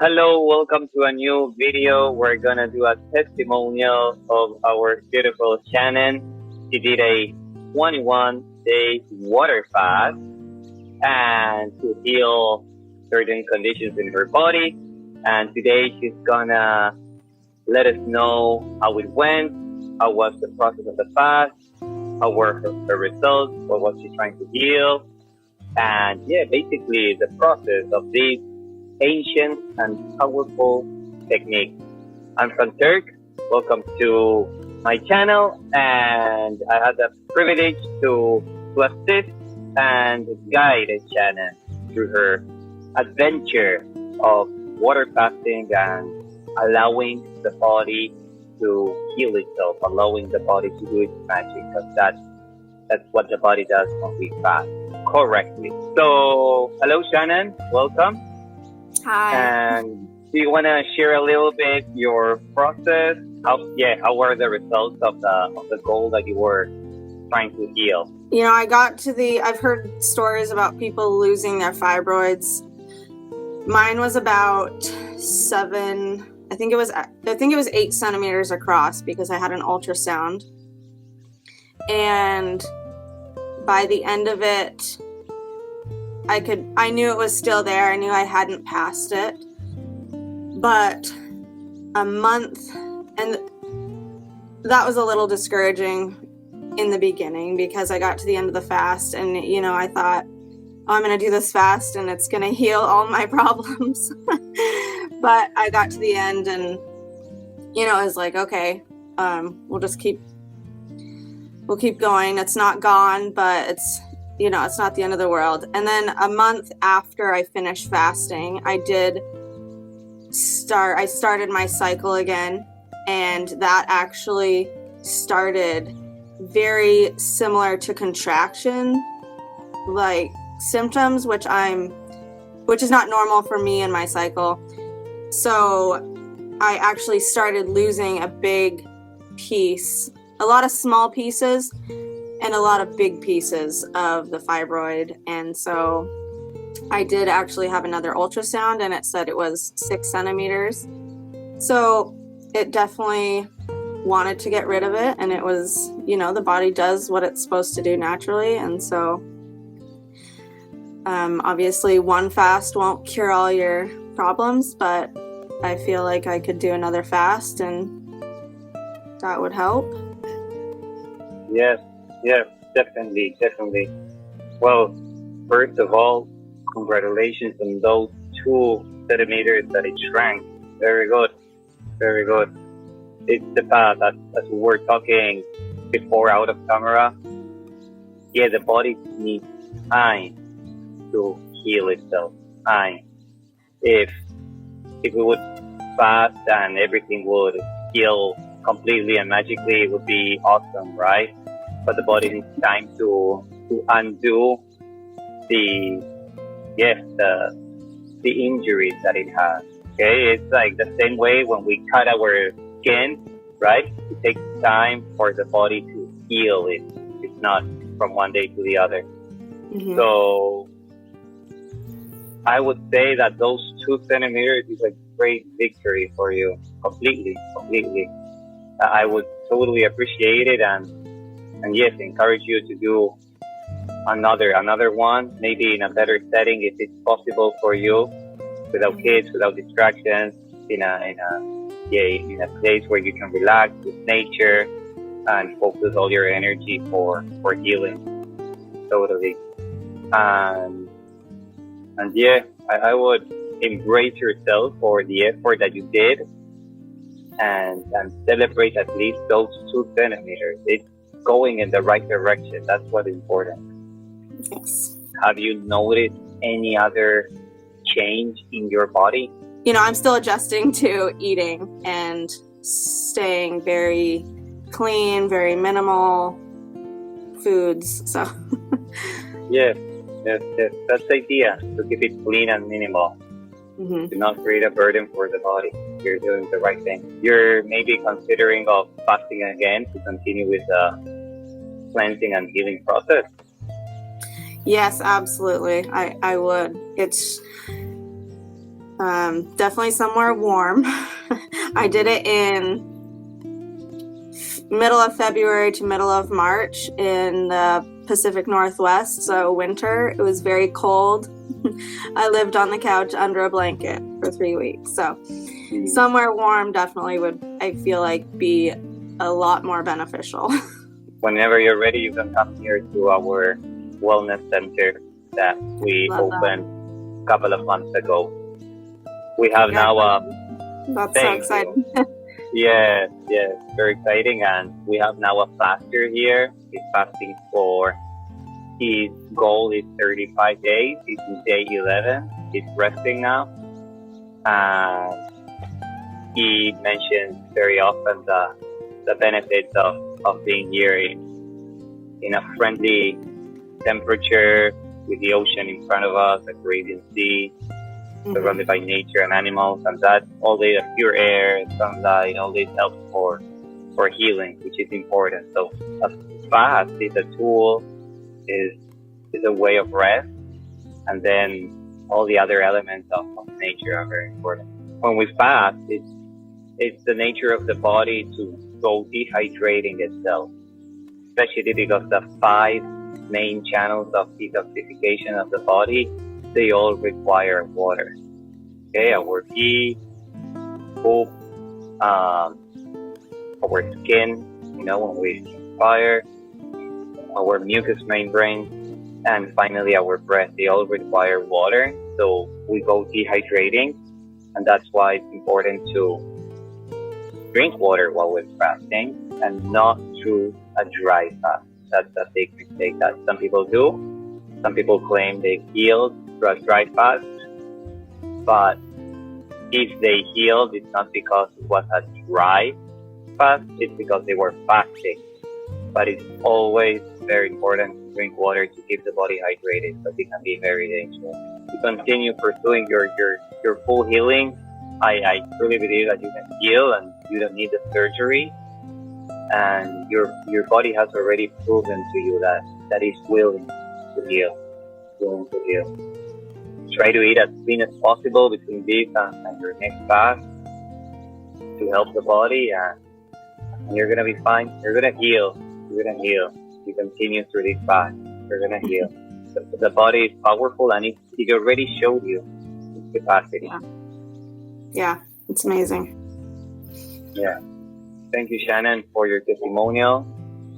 Hello, welcome to a new video. We're gonna do a testimonial of our beautiful Shannon. She did a 21-day water fast and to heal certain conditions in her body. And today she's gonna let us know how it went, how was the process of the fast, how were her results, what was she trying to heal, and basically the process of this ancient and powerful technique. I'm from Turk. Welcome to my channel, and I had the privilege to assist and guide Shannon through her adventure of water fasting and allowing the body to heal itself, allowing the body to do its magic, because that's what the body does when we fast correctly. So, hello Shannon, welcome. Hi. And do you want to share a little bit your process? How were the results of the goal that you were trying to heal? You know, I've heard stories about people losing their fibroids. Mine was about 7, I think it was 8 centimeters across because I had an ultrasound. And by the end of it, I knew it was still there. I knew I hadn't passed it. But a month, and that was a little discouraging in the beginning because I got to the end of the fast and, I thought, I'm going to do this fast and it's going to heal all my problems. But I got to the end and, I was like, okay, we'll keep going. It's not gone, but it's not the end of the world. And then a month after I finished fasting, I started my cycle again, and that actually started very similar to contraction, like symptoms, which is not normal for me in my cycle. So I actually started losing a big piece, a lot of small pieces, and a lot of big pieces of the fibroid. And so I did actually have another ultrasound and it said it was 6 centimeters. So it definitely wanted to get rid of it. And it was, the body does what it's supposed to do naturally. And so obviously one fast won't cure all your problems, but I feel like I could do another fast and that would help. Yes, definitely. Well, first of all, congratulations on those 2 centimeters that it shrank. Very good. It's the path, as we were talking before out of camera. The body needs time to heal itself. Time. If we would fast and everything would heal completely and magically, it would be awesome, right? But the body needs time to undo the injuries that it has. Okay, it's like the same way when we cut our skin, right? It takes time for the body to heal it. It's not from one day to the other. Mm-hmm. So I would say that those 2 centimeters is a great victory for you. Completely. I would totally appreciate it, and yes, encourage you to do another one, maybe in a better setting if it's possible for you, without kids, without distractions, in a place where you can relax with nature and focus all your energy for healing. Totally. And I would embrace yourself for the effort that you did and celebrate at least those 2 centimeters. It's going in the right direction. That's what's important. Yes. Have you noticed any other change in your body? I'm still adjusting to eating and staying very clean, very minimal foods. So Yes. That's the idea, to keep it clean and minimal. Mm-hmm. To not create a burden for the body. You're doing the right thing. You're maybe considering of fasting again to continue with the cleansing and healing process. Yes, absolutely. I would. It's Definitely somewhere warm. I did it in middle of February to middle of March in the Pacific Northwest, so winter. It was very cold. I lived on the couch under a blanket for 3 weeks. So somewhere warm definitely would, I feel like, be a lot more beneficial. Whenever you're ready, you can come here to our wellness center that we opened a couple of months ago. We have now That's so exciting. Yes, very exciting. And we have now a faster here. He's fasting for, his goal is 35 days. He's in day 11. He's resting now. And he mentions very often the benefits of being here in a friendly temperature with the ocean in front of us, a Caribbean Sea, surrounded by nature and animals, and that all the pure air, sunlight, all this helps for healing, which is important. So a fast is a tool, is a way of rest, and then all the other elements of nature are very important. When we fast, it's the nature of the body to go dehydrating itself, especially because the 5 main channels of detoxification of the body, they all require water. Okay, our pee, poop, our skin, when we expire, our mucous membrane, and finally our breath, they all require water. So we go dehydrating, and that's why it's important to drink water while we're fasting and not through a dry fast. That's a big mistake that some people do. Some people claim they healed through a dry fast, but if they healed, it's not because it was a dry fast, it's because they were fasting. But it's always very important to drink water to keep the body hydrated, but it can be very dangerous. To continue pursuing your full healing, I truly believe that you can heal and you don't need the surgery. And your body has already proven to you that it's willing to heal. Try to eat as clean as possible between this and your next fast to help the body, and you're gonna be fine. You're gonna heal. You continue through this fast. You're gonna heal. The body is powerful, and it already showed you its capacity. Yeah, it's amazing. Yeah. Thank you, Shannon, for your testimonial.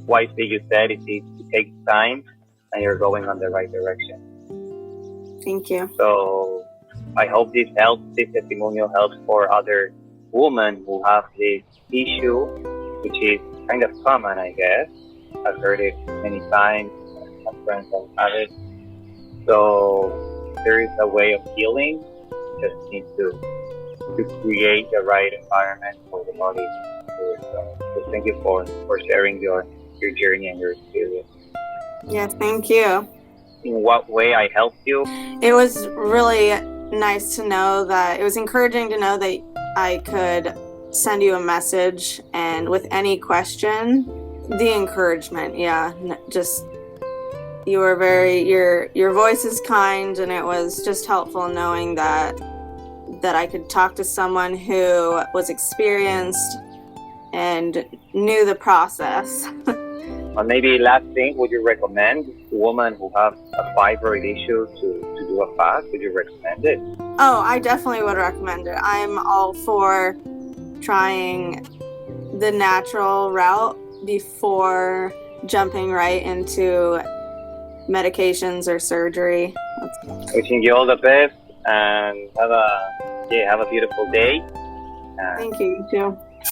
Wisely you said it takes time, and you're going on the right direction. Thank you. So I hope this testimonial helps for other women who have this issue, which is kind of common, I guess. I've heard it many times. My friends don't have it. So there is a way of healing. You just need to create the right environment for the body. So thank you for sharing your journey and your experience. Yes, thank you. In what way I helped you? It was really nice to know that, it was encouraging to know that I could send you a message, and with any question, the encouragement, just you were your voice is kind, and it was just helpful knowing that I could talk to someone who was experienced and knew the process. Maybe last thing, would you recommend to women who have a fibroid issue to do a fast? Would you recommend it? Oh, I definitely would recommend it. I'm all for trying the natural route before jumping right into medications or surgery. Wishing you all the best, and have a beautiful day. Thank you, you too.